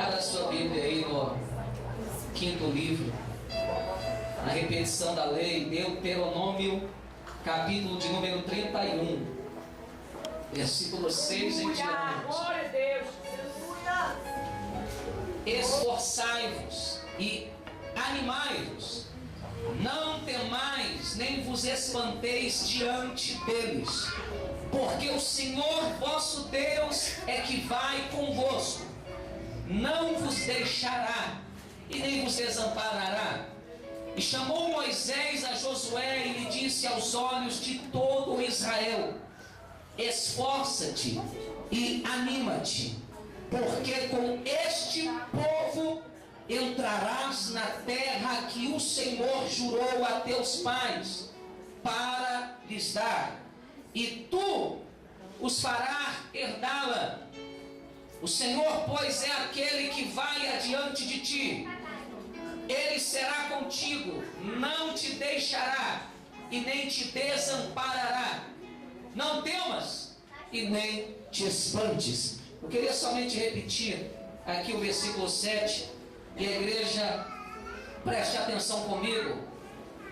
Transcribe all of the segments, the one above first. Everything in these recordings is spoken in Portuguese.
Abra sua Bíblia aí no quinto livro, na repetição da lei, Deuteronômio, capítulo de número 31, versículo 6 em diante. Glória a Deus. Esforçai-vos e animai-vos, não temais, nem vos espanteis diante deles, porque o Senhor vosso Deus é que vai convosco, não vos deixará e nem vos desamparará. E chamou Moisés a Josué e lhe disse aos olhos de todo Israel: esforça-te e anima-te, porque com este povo entrarás na terra que o Senhor jurou a teus pais para lhes dar, e tu os farás herdá-la. O Senhor, pois, é aquele que vai adiante de ti. Ele será contigo, não te deixará e nem te desamparará. Não temas e nem te espantes. Eu queria somente repetir aqui o versículo 7, e a igreja preste atenção comigo.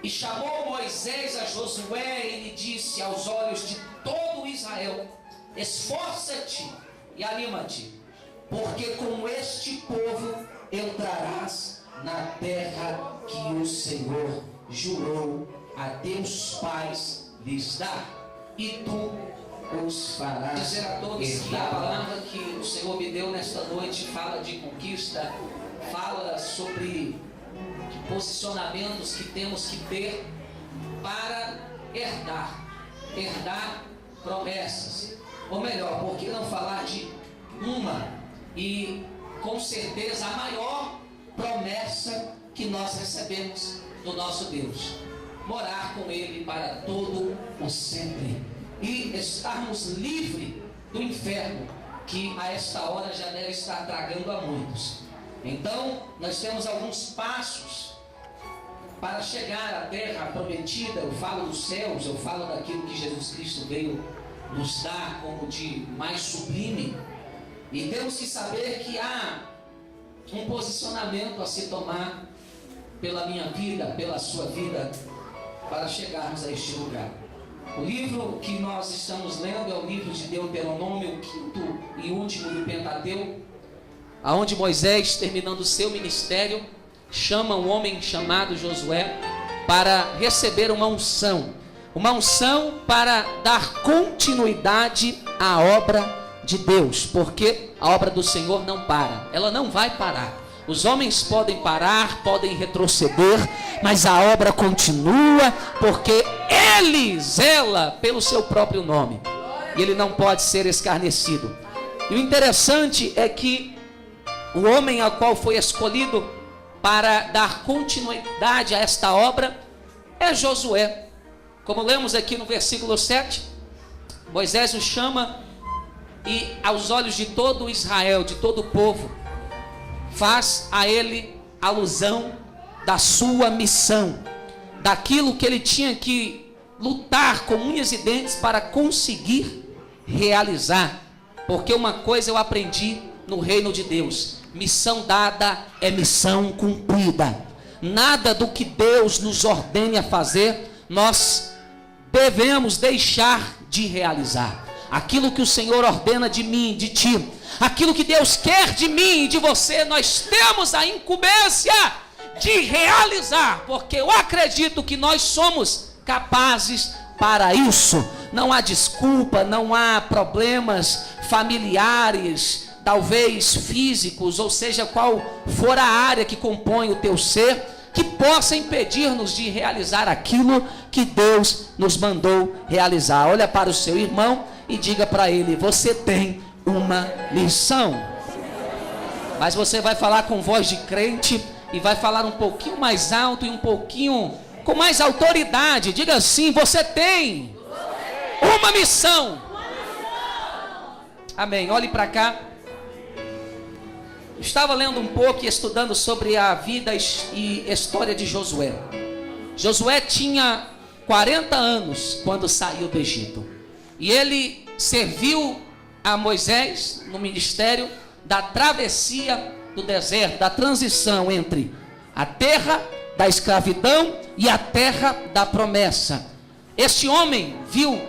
E chamou Moisés a Josué e lhe disse aos olhos de todo Israel: esforça-te e anima-te, porque com este povo entrarás na terra que o Senhor jurou a teus pais lhes dar, e tu os farás. Dizer a todos que a palavra que o Senhor me deu nesta noite fala de conquista, fala sobre posicionamentos que temos que ter para herdar promessas. Ou melhor, por que não falar de uma e com certeza a maior promessa que nós recebemos do nosso Deus: morar com Ele para todo o sempre e estarmos livres do inferno, que a esta hora já deve estar tragando a muitos. Então nós temos alguns passos para chegar à terra prometida. Eu falo dos céus, eu falo daquilo que Jesus Cristo veio nos dar como de mais sublime, e temos que saber que há um posicionamento a se tomar pela minha vida, pela sua vida, para chegarmos a este lugar. O livro que nós estamos lendo é o livro de Deuteronômio, o quinto e último do Pentateuco, aonde Moisés, terminando o seu ministério, chama um homem chamado Josué para receber uma unção para dar continuidade à obra de Deus, porque a obra do Senhor não para, ela não vai parar. Os homens podem parar, podem retroceder, mas a obra continua, porque Ele zela pelo seu próprio nome, e Ele não pode ser escarnecido. E o interessante é que o homem ao qual foi escolhido para dar continuidade a esta obra é Josué. Como lemos aqui no versículo 7, Moisés o chama e aos olhos de todo Israel, de todo o povo, faz a ele alusão da sua missão, daquilo que ele tinha que lutar com unhas e dentes para conseguir realizar. Porque uma coisa eu aprendi no reino de Deus: missão dada é missão cumprida. Nada do que Deus nos ordene a fazer nós devemos deixar de realizar. Aquilo que o Senhor ordena de mim, de ti, aquilo que Deus quer de mim e de você, nós temos a incumbência de realizar, porque eu acredito que nós somos capazes para isso. Não há desculpa, não há problemas familiares, talvez físicos, ou seja, qual for a área que compõe o teu ser, que possa impedir-nos de realizar aquilo que Deus nos mandou realizar. Olha para o seu irmão e diga para ele: você tem uma missão. Mas você vai falar com voz de crente e vai falar um pouquinho mais alto e um pouquinho com mais autoridade. Diga assim: você tem uma missão. Amém. Olhe para cá. Estava lendo um pouco e estudando sobre a vida e história de Josué. Josué tinha 40 anos quando saiu do Egito. E ele serviu a Moisés no ministério da travessia do deserto, da transição entre a terra da escravidão e a terra da promessa. Este homem viu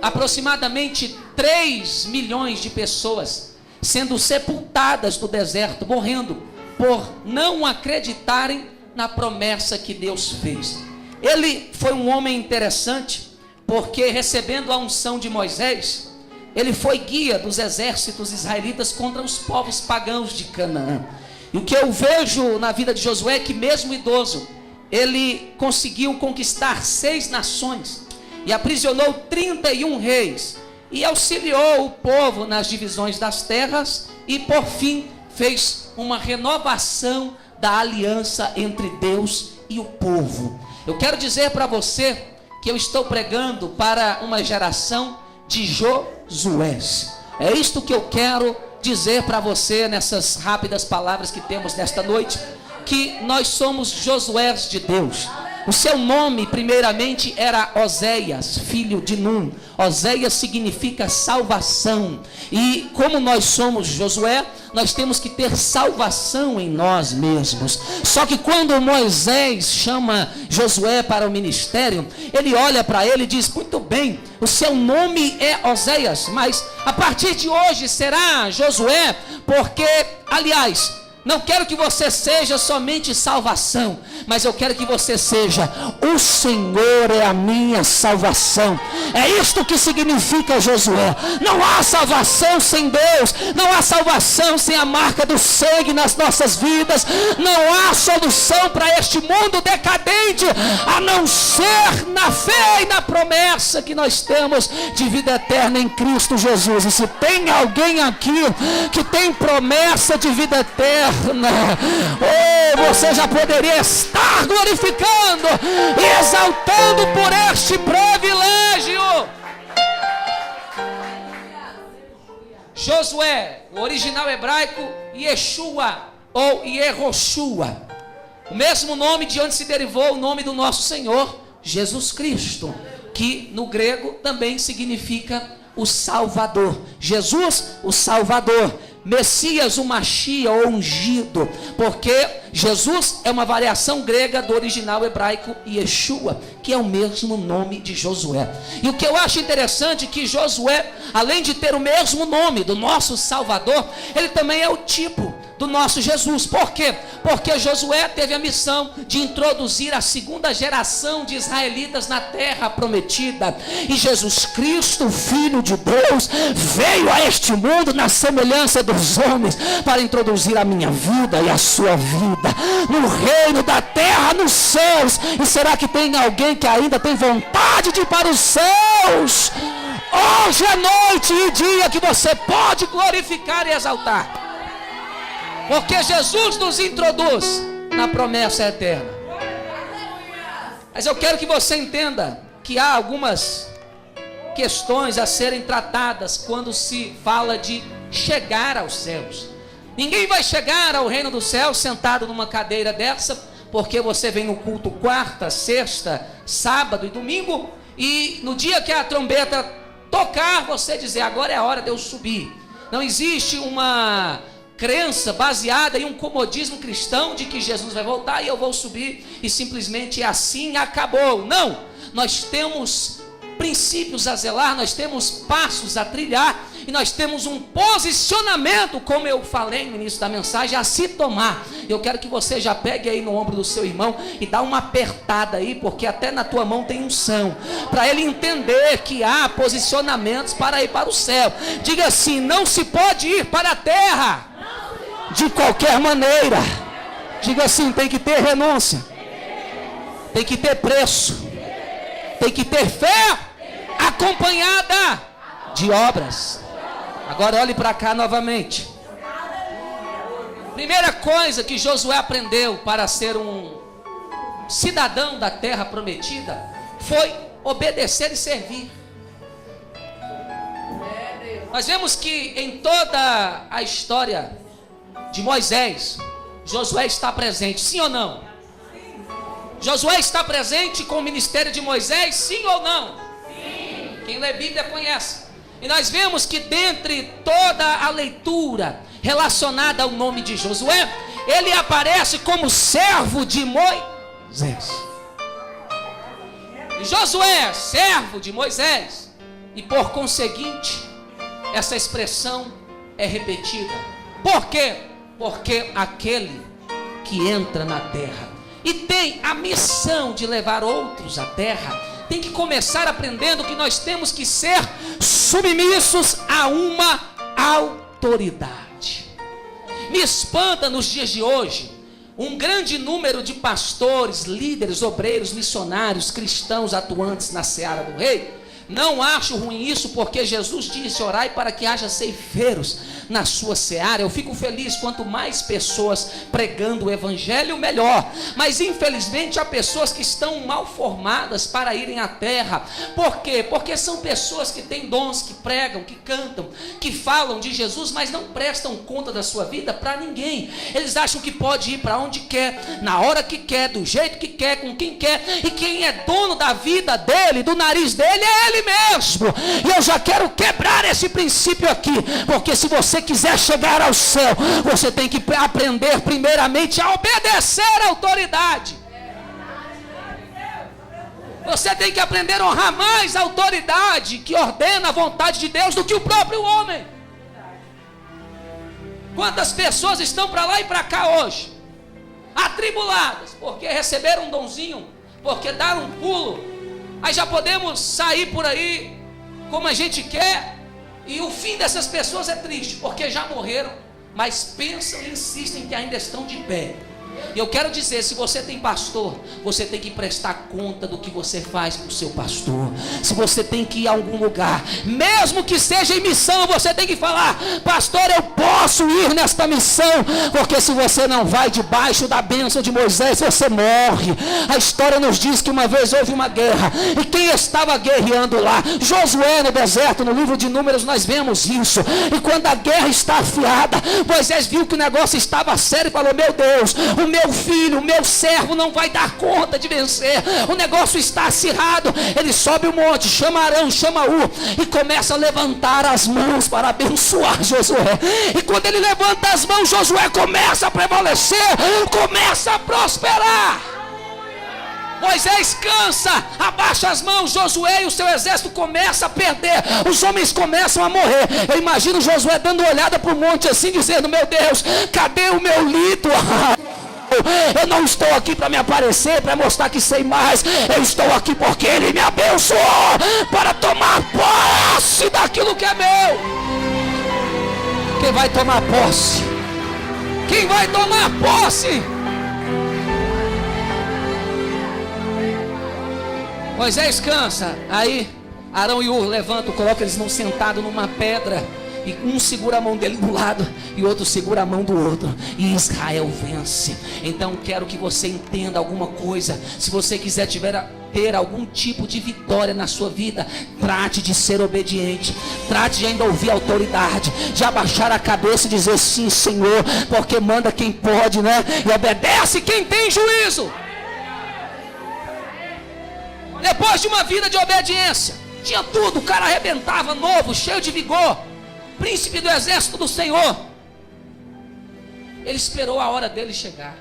aproximadamente 3 milhões de pessoas sendo sepultadas no deserto, morrendo por não acreditarem na promessa que Deus fez. Ele foi um homem interessante, porque recebendo a unção de Moisés, ele foi guia dos exércitos israelitas contra os povos pagãos de Canaã. E o que eu vejo na vida de Josué é que mesmo idoso, ele conseguiu conquistar 6 nações e aprisionou 31 reis e auxiliou o povo nas divisões das terras e por fim fez uma renovação da aliança entre Deus e o povo. Eu quero dizer para você que eu estou pregando para uma geração de Josués. É isto que eu quero dizer para você nessas rápidas palavras que temos nesta noite, que nós somos Josués de Deus. O seu nome primeiramente era Oséias, filho de Num. Oséias significa salvação. E como nós somos Josué, nós temos que ter salvação em nós mesmos. Só que quando Moisés chama Josué para o ministério, ele olha para ele e diz: muito bem, o seu nome é Oséias, mas a partir de hoje será Josué, porque, aliás, não quero que você seja somente salvação, mas eu quero que você seja: o Senhor é a minha salvação. É isto que significa Josué. Não há salvação sem Deus, não há salvação sem a marca do sangue nas nossas vidas, não há solução para este mundo decadente, a não ser na fé e na promessa que nós temos de vida eterna em Cristo Jesus. E se tem alguém aqui que tem promessa de vida eterna, você já poderia estar glorificando e exaltando por este privilégio. Josué, o original hebraico Yeshua ou Yehoshua, o mesmo nome de onde se derivou o nome do nosso Senhor Jesus Cristo, que no grego também significa o Salvador. Jesus, o Salvador. Messias, o Machia, ou ungido, porque Jesus é uma variação grega do original hebraico Yeshua, que é o mesmo nome de Josué. E o que eu acho interessante é que Josué, além de ter o mesmo nome do nosso Salvador, ele também é o tipo do nosso Jesus. Por quê? Porque Josué teve a missão de introduzir a segunda geração de israelitas na terra prometida, e Jesus Cristo, Filho de Deus, veio a este mundo na semelhança dos homens para introduzir a minha vida e a sua vida no reino da terra, nos céus. E será que tem alguém que ainda tem vontade de ir para os céus? Hoje é noite e dia que você pode glorificar e exaltar, porque Jesus nos introduz na promessa eterna. Mas eu quero que você entenda que há algumas questões a serem tratadas quando se fala de chegar aos céus. Ninguém vai chegar ao reino dos céus sentado numa cadeira dessa, porque você vem no culto quarta, sexta, sábado e domingo, e no dia que a trombeta tocar, você dizer: agora é a hora de eu subir. Não existe uma crença baseada em um comodismo cristão de que Jesus vai voltar e eu vou subir e simplesmente assim acabou. Não, nós temos princípios a zelar, nós temos passos a trilhar e nós temos um posicionamento, como eu falei no início da mensagem, a se tomar. Eu quero que você já pegue aí no ombro do seu irmão e dá uma apertada aí, porque até na tua mão tem unção, para ele entender que há posicionamentos para ir para o céu. Diga assim: não se pode ir para a terra de qualquer maneira. Diga assim: tem que ter renúncia, tem que ter preço, tem que ter fé acompanhada de obras. Agora olhe para cá novamente. Primeira coisa que Josué aprendeu para ser um cidadão da terra prometida foi obedecer e servir. Nós vemos que em toda a história de Moisés, Josué está presente, sim ou não? Josué está presente com o ministério de Moisés, sim ou não? Sim. Quem lê Bíblia conhece. E nós vemos que dentre toda a leitura relacionada ao nome de Josué, ele aparece como servo de Moisés. E Josué, servo de Moisés, e por conseguinte, essa expressão é repetida. Por quê? Porque aquele que entra na terra e tem a missão de levar outros à terra, tem que começar aprendendo que nós temos que ser submissos a uma autoridade. Me espanta nos dias de hoje um grande número de pastores, líderes, obreiros, missionários, cristãos atuantes na seara do rei. Não acho ruim isso, porque Jesus disse: orai para que haja ceifeiros na sua seara. Eu fico feliz quanto mais pessoas pregando o evangelho, melhor. Mas infelizmente há pessoas que estão mal formadas para irem à terra. Por quê? Porque são pessoas que têm dons, que pregam, que cantam, que falam de Jesus, mas não prestam conta da sua vida para ninguém. Eles acham que pode ir para onde quer, na hora que quer, do jeito que quer, com quem quer. E quem é dono da vida dele, do nariz dele, é ele mesmo. E eu já quero quebrar esse princípio aqui, porque se você quiser chegar ao céu, você tem que aprender primeiramente a obedecer à autoridade. Você tem que aprender a honrar mais a autoridade que ordena a vontade de Deus do que o próprio homem. Quantas pessoas estão para lá e para cá hoje, atribuladas, porque receberam um donzinho, porque deram um pulo. Aí já podemos sair por aí como a gente quer, e o fim dessas pessoas é triste, porque já morreram, mas pensam e insistem que ainda estão de pé. E eu quero dizer, se você tem pastor, você tem que prestar conta do que você faz para o seu pastor. Se você tem que ir a algum lugar, mesmo que seja em missão, você tem que falar: pastor, eu posso ir nesta missão, porque se você não vai debaixo da bênção de Moisés, você morre. A história nos diz que uma vez houve uma guerra, e quem estava guerreando lá? Josué no deserto. No livro de Números nós vemos isso. E quando a guerra está afiada, Moisés viu que o negócio estava sério e falou: meu Deus, o meu filho, o meu servo não vai dar conta de vencer, o negócio está acirrado. Ele sobe o monte, chama Arão, chama U, e começa a levantar as mãos para abençoar Josué. E quando ele levanta as mãos, Josué começa a prevalecer, começa a prosperar. Moisés cansa, abaixa as mãos, Josué e o seu exército começa a perder, os homens começam a morrer. Eu imagino Josué dando uma olhada para o monte assim, dizendo: meu Deus, cadê o meu líder? Eu não estou aqui para me aparecer, para mostrar que sei mais. Eu estou aqui porque Ele me abençoou para tomar posse daquilo que é meu. Quem vai tomar posse? Quem vai tomar posse? Moisés cansa. Aí Arão e Ur levantam, colocam eles sentados numa pedra, e um segura a mão dele do lado e o outro segura a mão do outro, e Israel vence. Então quero que você entenda alguma coisa. Se você quiser ter algum tipo de vitória na sua vida, trate de ser obediente, trate de ainda ouvir a autoridade, de abaixar a cabeça e dizer: sim, Senhor, porque manda quem pode, né? E obedece quem tem juízo. Depois de uma vida de obediência, tinha tudo, o cara arrebentava, novo, cheio de vigor, príncipe do exército do Senhor. Ele esperou a hora dele chegar.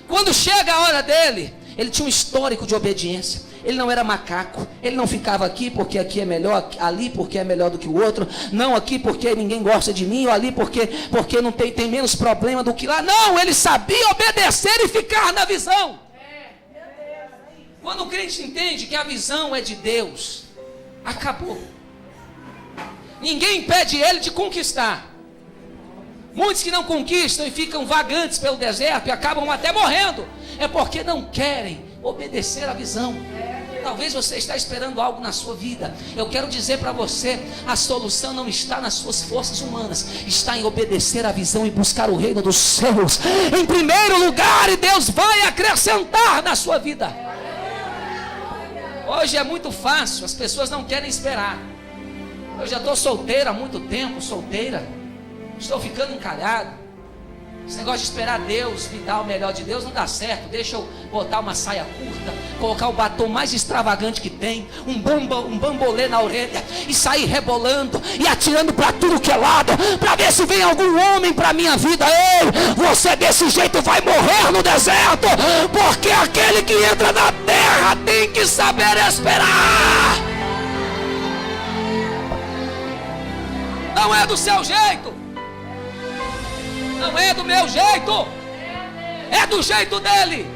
Quando chega a hora dele, ele tinha um histórico de obediência. Ele não era macaco, ele não ficava aqui porque aqui é melhor, ali porque é melhor do que o outro, não aqui porque ninguém gosta de mim, ou ali porque não tem menos problema do que lá. Não, ele sabia obedecer e ficar na visão. Quando o crente entende que a visão é de Deus, acabou. Ninguém impede ele de conquistar. Muitos que não conquistam e ficam vagantes pelo deserto e acabam até morrendo, é porque não querem obedecer à visão. Talvez você está esperando algo na sua vida. Eu quero dizer para você, a solução não está nas suas forças humanas, está em obedecer à visão e buscar o reino dos céus em primeiro lugar, e Deus vai acrescentar na sua vida. Hoje é muito fácil, as pessoas não querem esperar. Eu já estou solteira há muito tempo, estou ficando encalhado. Esse negócio de esperar Deus me dar o melhor de Deus não dá certo. Deixa eu botar uma saia curta, colocar o batom mais extravagante que tem, um bambolê na orelha, e sair rebolando e atirando para tudo que é lado, para ver se vem algum homem para minha vida. Ei, você desse jeito vai morrer no deserto, porque aquele que entra na terra tem que saber esperar. Não é do seu jeito, não é do meu jeito, é do jeito dele.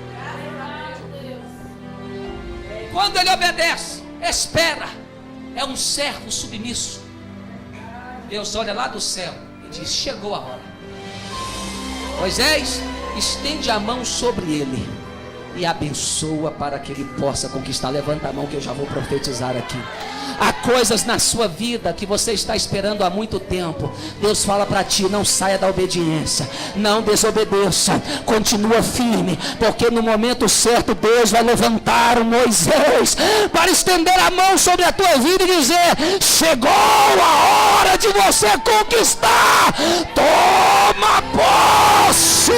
Quando ele obedece, espera, é um servo submisso. Deus olha lá do céu e diz: chegou a hora. Moisés estende a mão sobre ele e abençoa para que ele possa conquistar. Levanta a mão que eu já vou profetizar aqui. Há coisas na sua vida que você está esperando há muito tempo. Deus fala para ti: não saia da obediência, não desobedeça, continua firme, porque no momento certo Deus vai levantar um Moisés para estender a mão sobre a tua vida e dizer: chegou a hora de você conquistar. Toma posse.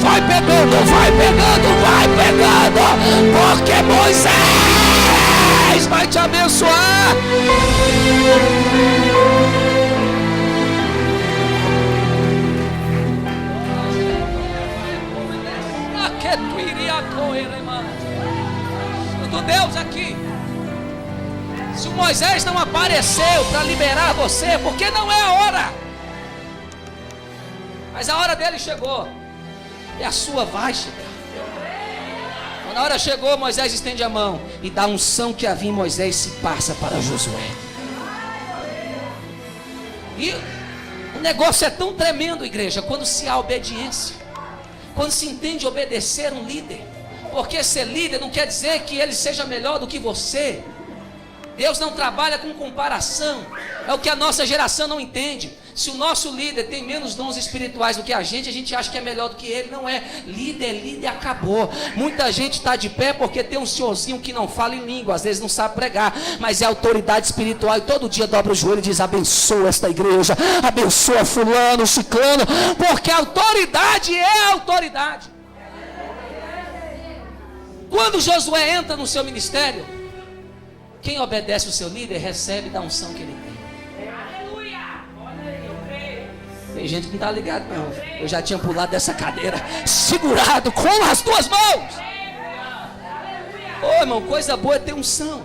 Vai pegando, vai pegando, vai pegando, porque Moisés vai te abençoar. Do Deus aqui. Se o Moisés não apareceu para liberar você, porque não é a hora, mas a hora dele chegou, e a sua vai chegar. Quando a hora chegou, Moisés estende a mão, e da unção que havia em Moisés se passa para Josué. E o negócio é tão tremendo, igreja, quando se há obediência, quando se entende obedecer um líder. Porque ser líder não quer dizer que ele seja melhor do que você. Deus não trabalha com comparação. É o que a nossa geração não entende. Se o nosso líder tem menos dons espirituais do que a gente acha que é melhor do que ele. Não é. Líder, acabou. Muita gente está de pé porque tem um senhorzinho que não fala em língua, às vezes não sabe pregar, mas é autoridade espiritual, e todo dia dobra o joelho e diz: abençoa esta igreja, abençoa fulano, ciclano, porque a autoridade é a autoridade. Quando Josué entra no seu ministério, quem obedece o seu líder recebe da unção que ele tem. Tem gente que não está ligado não. Eu já tinha pulado dessa cadeira, segurado com as duas mãos. Ô irmão, coisa boa é ter unção.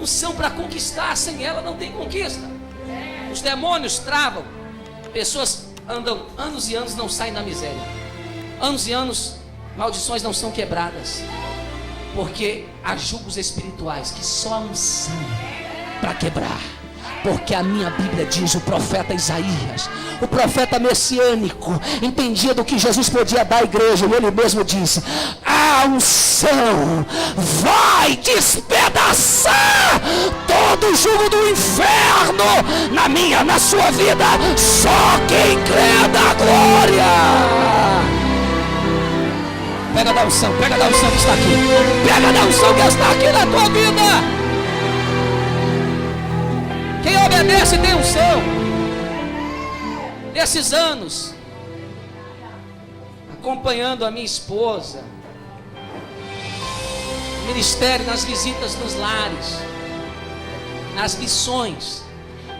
Unção para conquistar, sem ela não tem conquista. Os demônios travam. Pessoas andam anos e anos, não saem da miséria. Anos e anos, maldições não são quebradas, porque há julgos espirituais que só a unção para quebrar. Porque a minha Bíblia diz, o profeta Isaías, o profeta messiânico, entendia do que Jesus podia dar à igreja, e ele mesmo disse: a unção vai despedaçar todo o jugo do inferno na minha, na sua vida. Só quem crê dá glória. Pega da unção que está aqui. Pega da unção que está aqui na tua vida. Quem obedece tem unção. Nesses anos, acompanhando a minha esposa, no ministério, nas visitas nos lares, nas missões,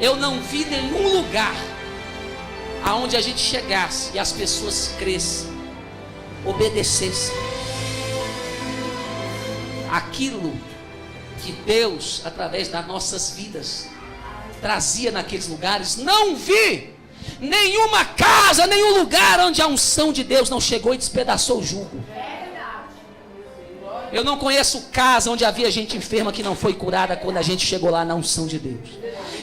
eu não vi nenhum lugar aonde a gente chegasse e as pessoas crescem, obedecessem aquilo que Deus, através das nossas vidas, trazia naqueles lugares. Não vi nenhuma casa, nenhum lugar onde a unção de Deus não chegou e despedaçou o jugo. Eu não conheço casa onde havia gente enferma que não foi curada quando a gente chegou lá na unção de Deus.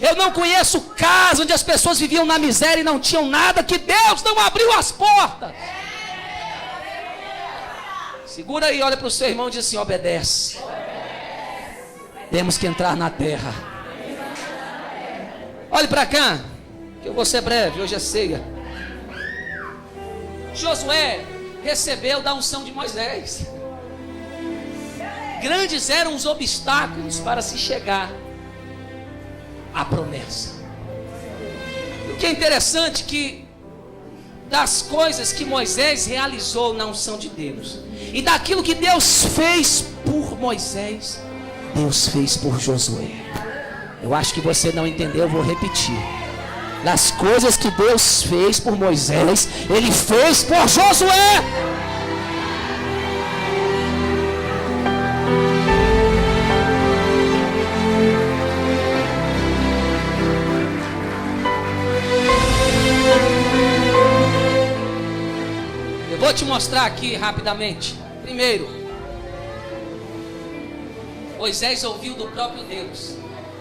Eu não conheço casa onde as pessoas viviam na miséria e não tinham nada, que Deus não abriu as portas. Segura aí, olha para o seu irmão e diz assim: obedece. Temos que entrar na terra. Olhe para cá, que eu vou ser breve, hoje é ceia. Josué recebeu da unção de Moisés. Grandes eram os obstáculos para se chegar à promessa. O que é interessante que das coisas que Moisés realizou na unção de Deus, e daquilo que Deus fez por Moisés, Deus fez por Josué. Eu acho que você não entendeu, eu vou repetir. Das coisas que Deus fez por Moisés, Ele fez por Josué. Eu vou te mostrar aqui rapidamente. Primeiro, Moisés ouviu do próprio Deus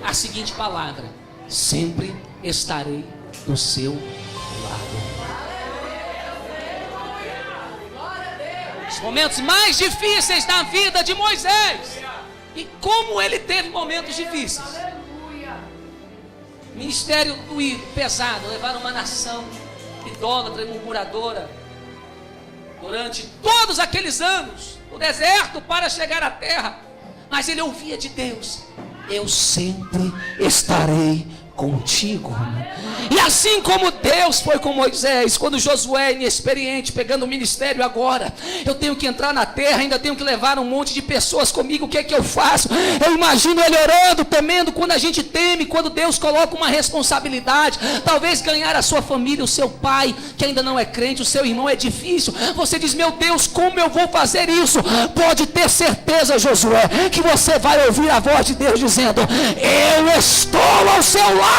a seguinte palavra: sempre estarei do seu lado. Os momentos mais difíceis da vida de Moisés, e como ele teve momentos difíceis. Ministério doído, pesado, levaram uma nação idólatra e murmuradora durante todos aqueles anos no deserto para chegar à terra. Mas ele ouvia de Deus: eu sempre estarei contigo. E assim como Deus foi com Moisés, quando Josué, inexperiente, pegando o ministério agora, eu tenho que entrar na terra, ainda tenho que levar um monte de pessoas comigo, o que é que eu faço? Eu imagino ele orando, temendo. Quando a gente teme, quando Deus coloca uma responsabilidade, talvez ganhar a sua família, o seu pai, que ainda não é crente, o seu irmão, é difícil. Você diz: meu Deus, como eu vou fazer isso? Pode ter certeza, Josué, que você vai ouvir a voz de Deus dizendo: eu estou ao seu lado.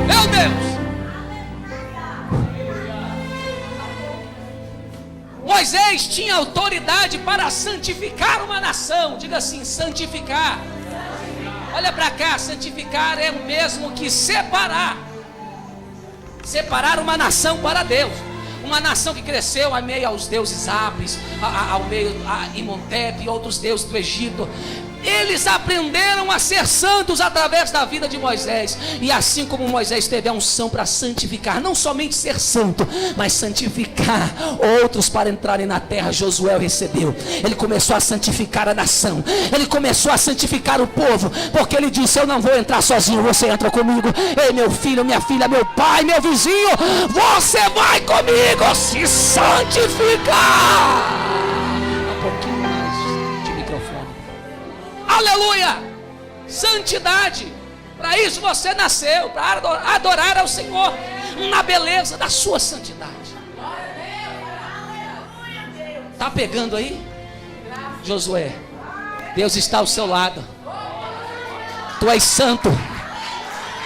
Meu Deus! Moisés tinha autoridade para santificar uma nação. Diga assim: santificar. Olha para cá, santificar é o mesmo que separar. Separar uma nação para Deus. Uma nação que cresceu a meio aos deuses Apis, ao meio a Imhotep e outros deuses do Egito. Eles aprenderam a ser santos através da vida de Moisés. E assim como Moisés teve a unção para santificar, não somente ser santo, mas santificar outros para entrarem na terra, Josué recebeu. Ele começou a santificar a nação, ele começou a santificar o povo, porque ele disse: eu não vou entrar sozinho, você entra comigo. Ei, meu filho, minha filha, meu pai, meu vizinho, você vai comigo se santificar. Um pouquinho mais de microfone. Aleluia! Santidade. Para isso você nasceu, para adorar ao Senhor na beleza da sua santidade. Está pegando aí? Josué, Deus está ao seu lado. Tu és santo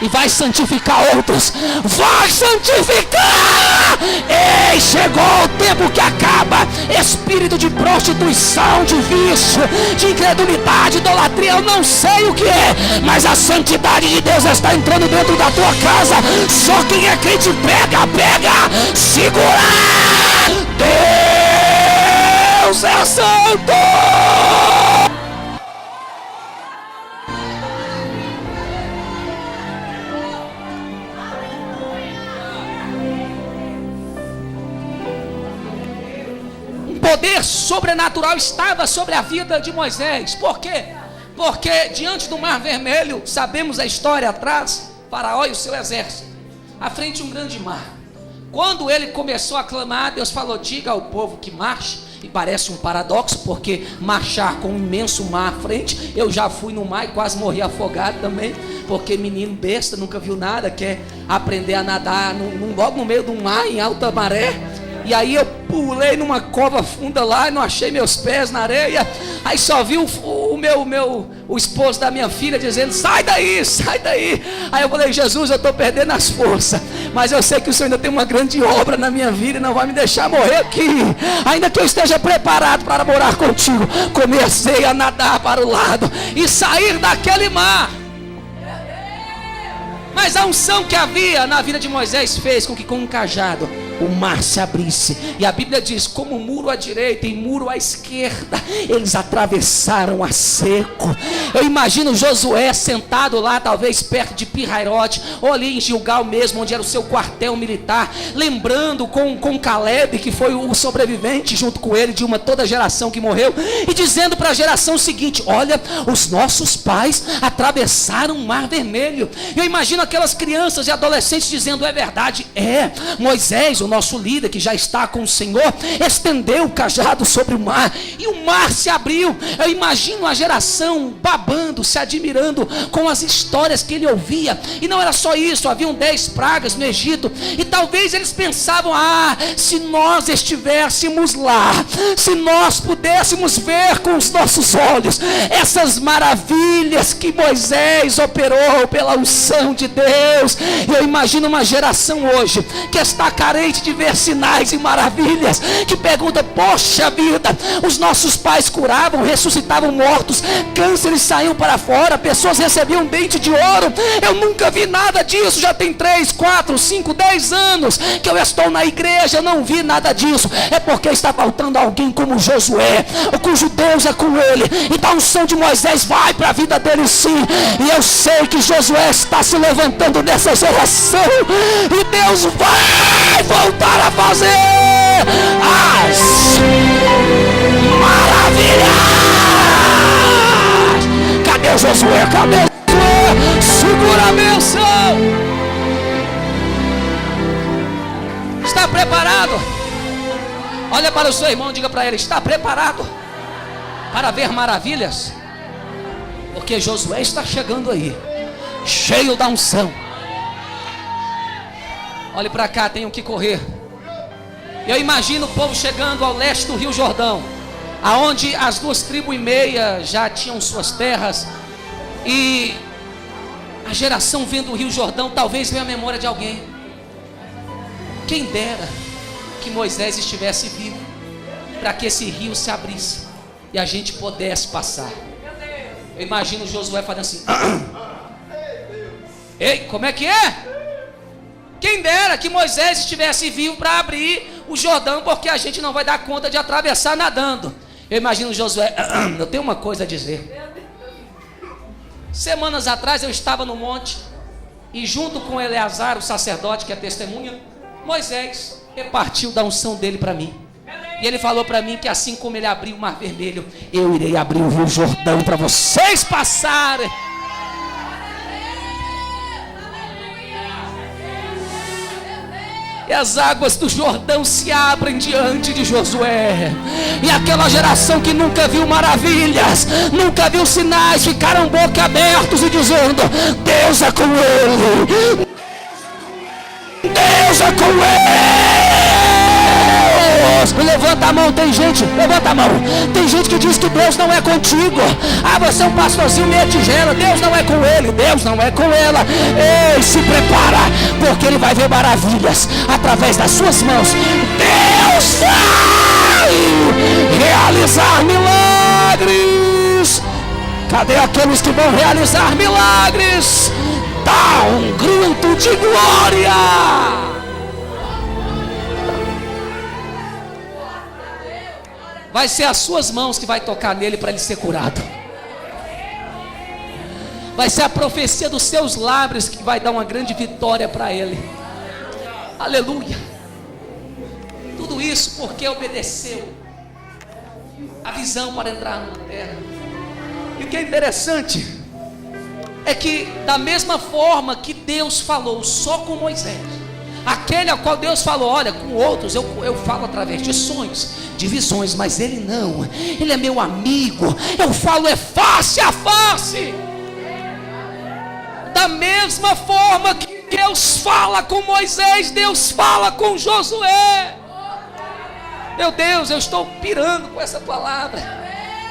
e vai santificar outros. Vai santificar! Ei, chegou o tempo que acaba. Espírito de prostituição, de vício, de incredulidade, idolatria, eu não sei o que é, mas a santidade de Deus está entrando dentro da tua casa. Só quem é crente pega, segura. Deus é santo. Poder sobrenatural estava sobre a vida de Moisés. Por quê? Porque diante do Mar Vermelho, sabemos a história atrás, Faraó e o seu exército, à frente um grande mar. Quando ele começou a clamar, Deus falou: diga ao povo que marche. E parece um paradoxo, porque marchar com um imenso mar à frente, eu já fui no mar e quase morri afogado também, porque menino besta, nunca viu nada, quer aprender a nadar logo no meio do mar, em alta maré. E aí eu pulei numa cova funda lá e não achei meus pés na areia. Aí só vi o esposo da minha filha dizendo: sai daí, sai daí. Aí eu falei: Jesus, eu estou perdendo as forças, mas eu sei que o Senhor ainda tem uma grande obra na minha vida e não vai me deixar morrer aqui, ainda que eu esteja preparado para morar contigo. Comecei a nadar para o lado e sair daquele mar. Mas a unção que havia na vida de Moisés fez com que com um cajado o mar se abrisse. E a Bíblia diz: como muro à direita e muro à esquerda, eles atravessaram a seco. Eu imagino Josué sentado lá, talvez perto de Pi-Hairote, ou ali em Gilgal mesmo, onde era o seu quartel militar, lembrando com Caleb, que foi o sobrevivente junto com ele de toda a geração que morreu, e dizendo para a geração seguinte: olha, os nossos pais atravessaram o mar vermelho. Eu imagino aquelas crianças e adolescentes dizendo: é verdade, Moisés, o nosso líder que já está com o Senhor, estendeu o cajado sobre o mar e o mar se abriu. Eu imagino a geração babando, se admirando com as histórias que ele ouvia. E não era só isso, haviam 10 pragas no Egito, e talvez eles pensavam: se nós estivéssemos lá, se nós pudéssemos ver com os nossos olhos essas maravilhas que Moisés operou pela unção de Deus. Eu imagino uma geração hoje que está carente de ver sinais e maravilhas, que pergunta: poxa vida, os nossos pais curavam, ressuscitavam mortos, cânceres saíam para fora, pessoas recebiam dente de ouro. Eu nunca vi nada disso. Já tem 3, 4, 5, 10 anos que eu estou na igreja, eu não vi nada disso. É porque está faltando alguém como Josué, cujo Deus é com ele, e a unção de Moisés vai para a vida dele sim. E eu sei que Josué está se levantando nessa geração, e Deus vai voltar a fazer as maravilhas. Cadê Josué? Cadê Josué? Segura a bênção. Está preparado? Olha para o seu irmão, diga para ele: está preparado para ver maravilhas? Porque Josué está chegando aí, cheio da unção. Olhe para cá, tenho que correr. Eu imagino o povo chegando ao leste do Rio Jordão, aonde as 2,5 tribos já tinham suas terras, e a geração vendo o Rio Jordão, talvez venha a memória de alguém: quem dera que Moisés estivesse vivo, para que esse rio se abrisse e a gente pudesse passar. Eu imagino Josué fazendo assim: ei, como é que é? Quem dera que Moisés estivesse vivo para abrir o Jordão, porque a gente não vai dar conta de atravessar nadando. Eu imagino Josué: eu tenho uma coisa a dizer. Semanas atrás eu estava no monte, e junto com Eleazar, o sacerdote que é testemunha, Moisés repartiu da unção dele para mim. E ele falou para mim que assim como ele abriu o mar vermelho, eu irei abrir o Rio Jordão para vocês passarem. E as águas do Jordão se abrem diante de Josué. E aquela geração que nunca viu maravilhas, nunca viu sinais, ficaram boca abertos e dizendo: Deus é com ele, Deus é com ele. Levanta a mão, tem gente, levanta a mão. Tem gente que diz que Deus não é contigo. Você é um pastorzinho meia tigela. Deus não é com ele, Deus não é com ela. Ei, se prepara, porque ele vai ver maravilhas através das suas mãos. Deus vai realizar milagres. Cadê aqueles que vão realizar milagres? Dá um grito de glória. Vai ser as suas mãos que vai tocar nele para ele ser curado. Vai ser a profecia dos seus lábios que vai dar uma grande vitória para ele. Aleluia. Tudo isso porque obedeceu a visão para entrar na terra. E o que é interessante é que da mesma forma que Deus falou só com Moisés, aquele ao qual Deus falou: olha, com outros eu falo através de sonhos, de visões, mas ele não, ele é meu amigo, eu falo face a face. Da mesma forma que Deus fala com Moisés, Deus fala com Josué. Meu Deus, eu estou pirando com essa palavra.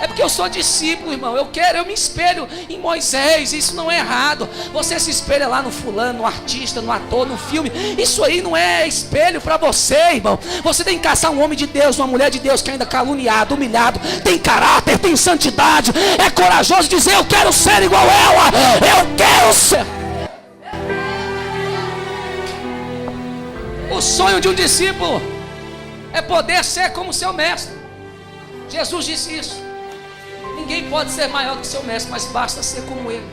É porque eu sou discípulo, irmão. Eu me espelho em Moisés. Isso não é errado. Você se espelha lá no fulano, no artista, no ator, no filme. Isso aí não é espelho para você, irmão. Você tem que caçar um homem de Deus, uma mulher de Deus que ainda caluniado, humilhado, tem caráter, tem santidade, é corajoso dizer: eu quero ser igual ela, eu quero ser. O sonho de um discípulo é poder ser como seu mestre. Jesus disse isso. Ninguém pode ser maior que seu mestre, mas basta ser como ele.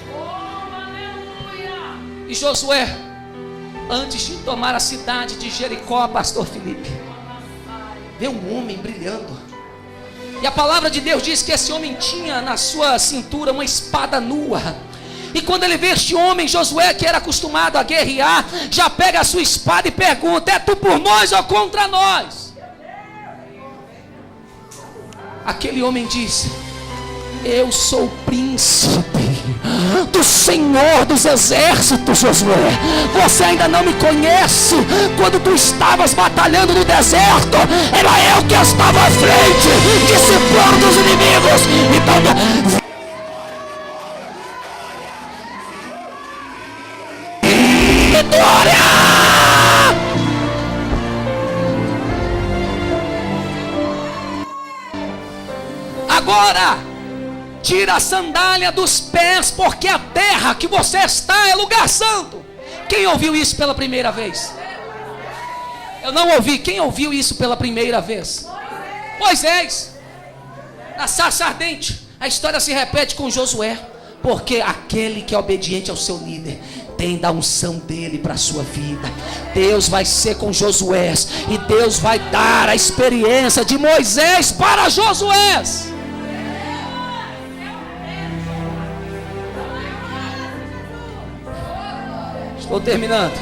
E Josué, antes de tomar a cidade de Jericó, pastor Felipe, vê um homem brilhando. E a palavra de Deus diz que esse homem tinha na sua cintura uma espada nua. E quando ele vê este homem, Josué, que era acostumado a guerrear, já pega a sua espada e pergunta: é tu por nós ou contra nós? Aquele homem disse: eu sou o príncipe do Senhor dos exércitos, Josué. Você ainda não me conhece. Quando tu estavas batalhando no deserto, era eu que estava à frente, discipulando os inimigos. Então, vitória! Agora, tira a sandália dos pés, porque a terra que você está é lugar santo. Quem ouviu isso pela primeira vez? Eu não ouvi. Quem ouviu isso pela primeira vez? Moisés, na sarça ardente. A história se repete com Josué, porque aquele que é obediente ao seu líder tem da unção dele para a sua vida. Deus vai ser com Josué, e Deus vai dar a experiência de Moisés para Josué. Estou terminando.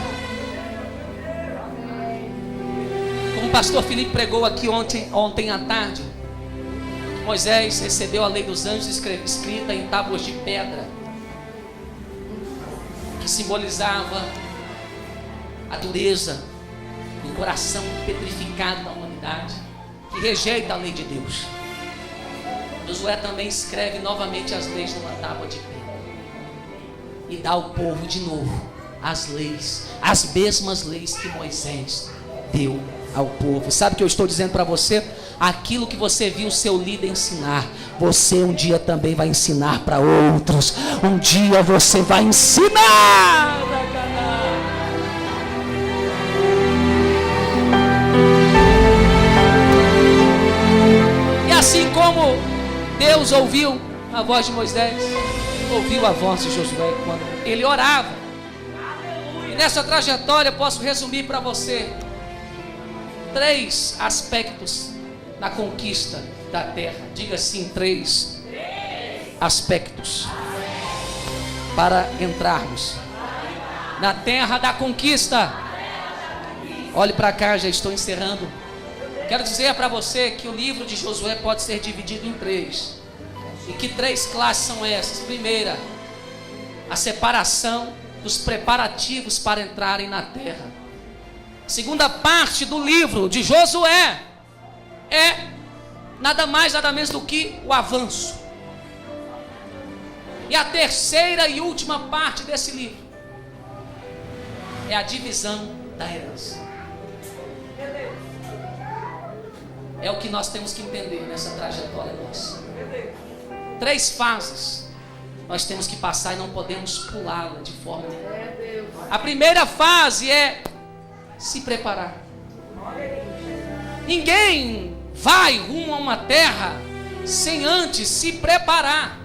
Como o pastor Felipe pregou aqui ontem à tarde, Moisés recebeu a lei dos anjos escrita em tábuas de pedra, que simbolizava a dureza do coração petrificado da humanidade, que rejeita a lei de Deus. Josué também escreve novamente as leis numa tábua de pedra e dá ao povo de novo as leis, as mesmas leis que Moisés deu ao povo. Sabe o que eu estou dizendo para você? Aquilo que você viu o seu líder ensinar, você um dia também vai ensinar para outros. Um dia você vai ensinar. E assim como Deus ouviu a voz de Moisés, ouviu a voz de Josué quando ele orava. E nessa trajetória eu posso resumir para você 3 aspectos na conquista da terra. Diga assim: 3 aspectos para entrarmos na terra da conquista. Olhe para cá, já estou encerrando. Quero dizer para você que o livro de Josué pode ser dividido em 3. E que 3 classes são essas? Primeira, a separação dos preparativos para entrarem na terra. A segunda parte do livro de Josué é nada mais, nada menos do que o avanço. E a terceira e última parte desse livro é a divisão da herança. É o que nós temos que entender nessa trajetória nossa. 3 fases nós temos que passar e não podemos pulá-la de forma nenhuma. A primeira fase é se preparar. Ninguém vai rumo a uma terra sem antes se preparar.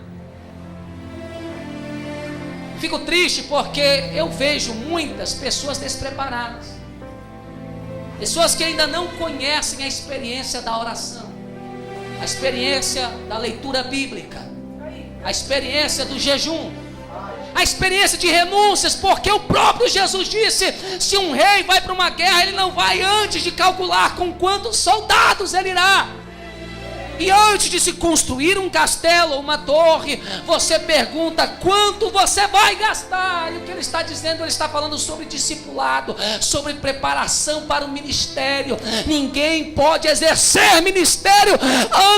Fico triste porque eu vejo muitas pessoas despreparadas, pessoas que ainda não conhecem a experiência da oração, a experiência da leitura bíblica, a experiência do jejum, a experiência de renúncias, porque o próprio Jesus disse: se um rei vai para uma guerra, ele não vai antes de calcular com quantos soldados ele irá. E antes de se construir um castelo ou uma torre, você pergunta quanto você vai gastar. E o que ele está dizendo? Ele está falando sobre discipulado, sobre preparação para o ministério. Ninguém pode exercer ministério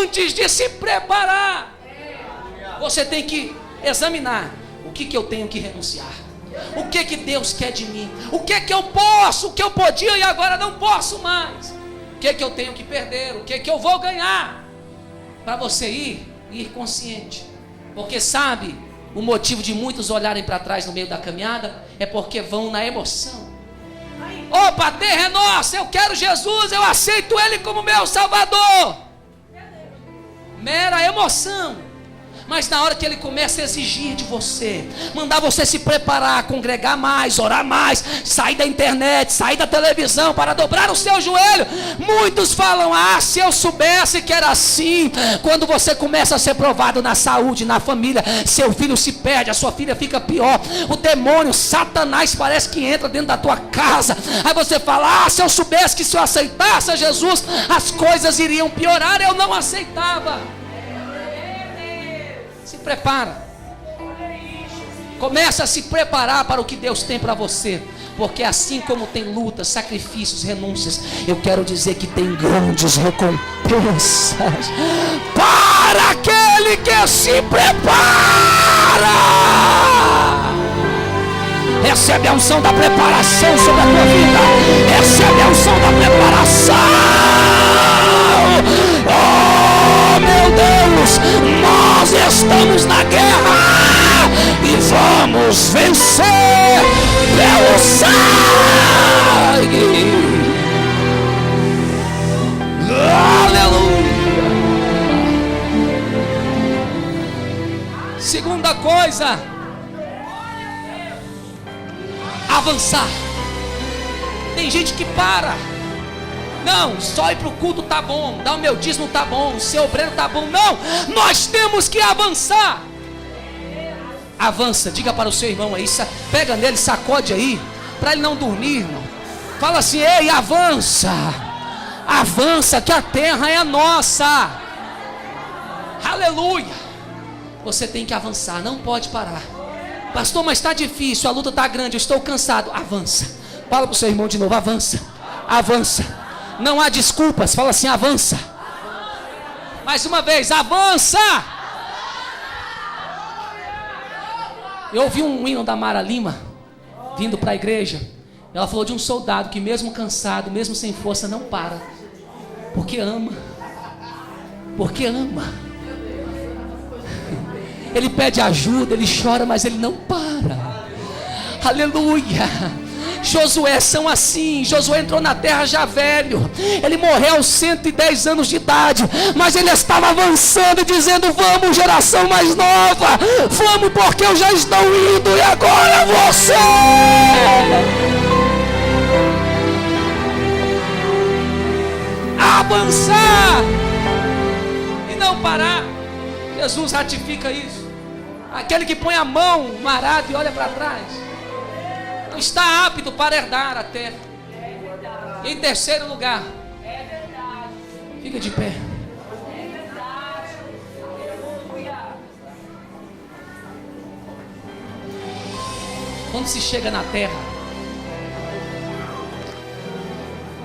antes de se preparar. Você tem que examinar o que eu tenho que renunciar, o que Deus quer de mim, o que eu posso, o que eu podia e agora não posso mais, o que eu tenho que perder, o que eu vou ganhar, para você ir consciente. Porque sabe, o motivo de muitos olharem para trás no meio da caminhada é porque vão na emoção. Opa, a terra é nossa, eu quero Jesus, eu aceito Ele como meu Salvador. Mera emoção. Mas na hora que Ele começa a exigir de você, mandar você se preparar, congregar mais, orar mais, sair da internet, sair da televisão para dobrar o seu joelho, muitos falam: ah, se eu soubesse que era assim. Quando você começa a ser provado na saúde, na família, seu filho se perde, a sua filha fica pior, o demônio, Satanás parece que entra dentro da tua casa. Aí você fala: ah, se eu soubesse que se eu aceitasse a Jesus, as coisas iriam piorar. Eu não aceitava. Se prepara. Começa a se preparar para o que Deus tem para você. Porque assim como tem lutas, sacrifícios, renúncias, eu quero dizer que tem grandes recompensas para aquele que se prepara. Recebe a unção da preparação sobre a tua vida. Recebe a unção da preparação. Oh, meu Deus, nós estamos na guerra e vamos vencer pelo sangue. Aleluia. Segunda coisa, avançar. Tem gente que para. Não, só ir para o culto tá bom, dar o meu dízimo tá bom, ser obreiro tá bom. Não, nós temos que avançar. Avança, diga para o seu irmão aí, pega nele, sacode aí, para ele não dormir, irmão. Fala assim: ei, avança. Avança, que a terra é nossa. Aleluia. Você tem que avançar, não pode parar. Pastor, mas está difícil, a luta está grande, eu estou cansado. Avança. Fala para o seu irmão de novo: avança. Avança. Não há desculpas, fala assim: avança. Mais uma vez: avança. Eu ouvi um hino da Mara Lima vindo para a igreja. Ela falou de um soldado que mesmo cansado, mesmo sem força, não para. Porque ama. Porque ama. Ele pede ajuda, ele chora, mas ele não para. Aleluia. Josué são assim. Josué entrou na terra já velho. Ele morreu aos 110 anos de idade, mas ele estava avançando, dizendo: vamos, geração mais nova, vamos, porque eu já estou indo. E agora você. Avançar e não parar. Jesus ratifica isso. Aquele que põe a mão no arado e olha para trás não está apto para herdar a terra. E em terceiro lugar, fica de pé. Quando se chega na terra,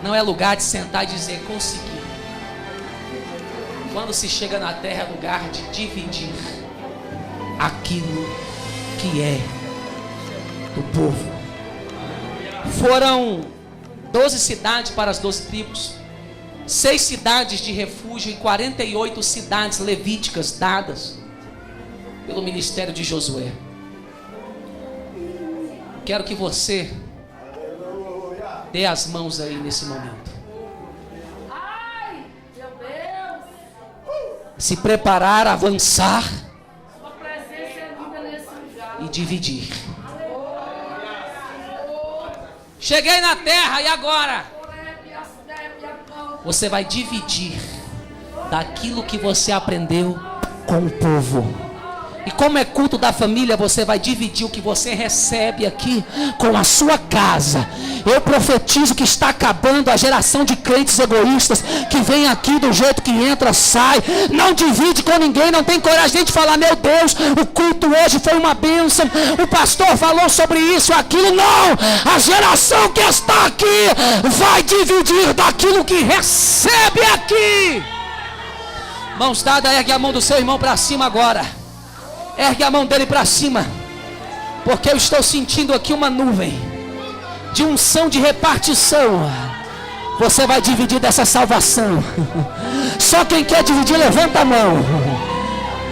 não é lugar de sentar e dizer consegui. Quando se chega na terra é lugar de dividir aquilo que é do povo. Foram 12 cidades para as 12 tribos, 6 cidades de refúgio e 48 cidades levíticas dadas pelo ministério de Josué. Quero que você dê as mãos aí nesse momento. Se preparar, avançar e dividir. Cheguei na terra e agora? Você vai dividir daquilo que você aprendeu com o povo. E como é culto da família, você vai dividir o que você recebe aqui com a sua casa. Eu profetizo que está acabando a geração de crentes egoístas que vem aqui do jeito que entra, sai, não divide com ninguém, não tem coragem de falar: meu Deus, o culto hoje foi uma bênção, o pastor falou sobre isso, aquilo. Não, a geração que está aqui vai dividir daquilo que recebe aqui. Mãos dadas, ergue a mão do seu irmão para cima agora. Ergue a mão dele para cima, porque eu estou sentindo aqui uma nuvem de unção de repartição. Você vai dividir dessa salvação. Só quem quer dividir, levanta a mão.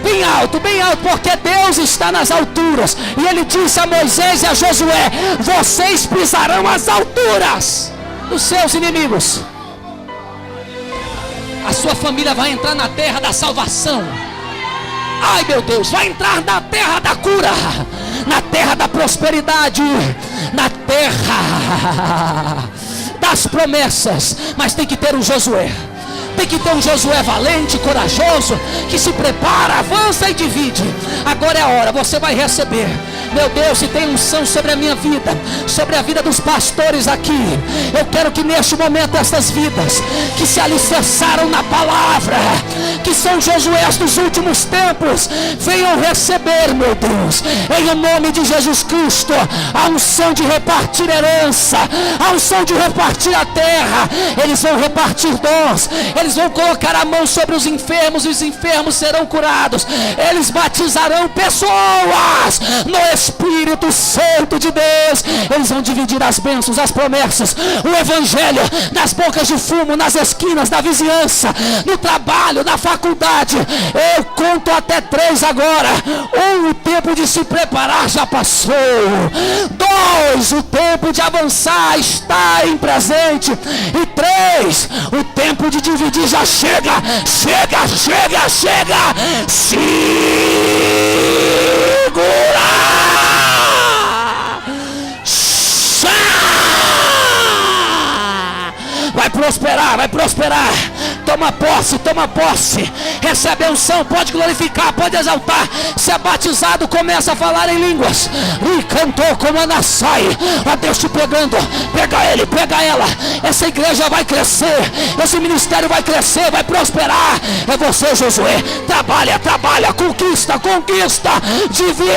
bem alto, porque Deus está nas alturas. E Ele disse a Moisés e a Josué: vocês pisarão as alturas dos seus inimigos. A sua família vai entrar na terra da salvação. Ai meu Deus, vai entrar na terra da cura, na terra da prosperidade, na terra das promessas. Mas tem que ter um Josué. Tem que ter um Josué valente, corajoso, que se prepara, avança e divide. Agora é a hora, você vai receber. Meu Deus, se tem unção sobre a minha vida, sobre a vida dos pastores aqui, eu quero que neste momento essas vidas que se alicerçaram na palavra, que são Josués dos últimos tempos, venham receber, meu Deus, em o nome de Jesus Cristo, a unção de repartir herança, a unção de repartir a terra. Eles vão repartir dons, eles vão colocar a mão sobre os enfermos e os enfermos serão curados. Eles batizarão pessoas no Espírito Santo de Deus. Eles vão dividir as bênçãos, as promessas, o evangelho nas bocas de fumo, nas esquinas, na vizinhança, no trabalho, na faculdade. Eu conto até 3 agora. 1, o tempo de se preparar já passou. 2, o tempo de avançar está em presente. E 3, o tempo de dividir já chega. Chega. Segura! Vai prosperar. Toma posse. Recebe a unção, pode glorificar, pode exaltar. Se é batizado, começa a falar em línguas. E cantou como Ana sai. Ó Deus te pegando. Pega ele, pega ela. Essa igreja vai crescer. Esse ministério vai crescer, vai prosperar. É você, Josué. Trabalha. Conquista. Divide.